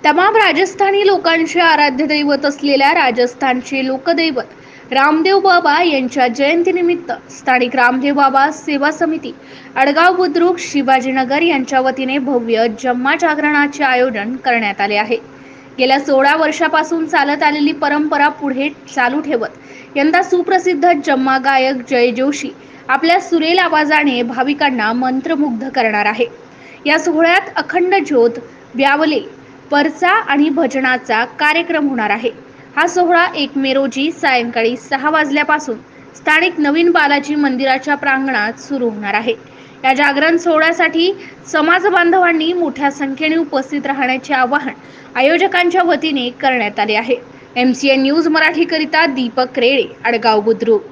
तमाम राजस्थानी लोकांचे आराध्य दैवत असलेल्या राजस्थानचे लोकदैवत रामदेव बाबा यांच्या जयंतीनिमित्त स्थानिक रामदेव बाबा सेवा समिती अडगाव बुद्रुक शिवाजीनगर यांच्या वतीने भव्य जम्मा जागरणाचे आयोजन करण्यात आले आहे। गेल्या 16 वर्षापासून चालत आलेली परंपरा पुढे चालू ठेवत यंदा सुप्रसिद्ध जम्मा गायक जय जोशी आपल्या सुरेल आवाजाने भाविकांना मंत्रमुग्ध करणार आहे। या सोहळ्यात अखंड ज्योत, व्यावले, परचा आणि भजनाचा कार्यक्रम होणार आहे। हा सोहळा 1 मे रोजी सायंकाळी 6 वाजल्यापासून स्थानिक नवीन बालाजी मंदिराच्या प्रांगणात सुरू होणार आहे। या जागरण सोहळ्यासाठी समाज बांधवांनी मोठ्या संख्येने उपस्थित राहण्याचे आवाहन आयोजकांच्या वतीने करण्यात आले आहे। MCN न्यूज मराठी करिता दीपक रेडे, अडगाव बुद्रुक।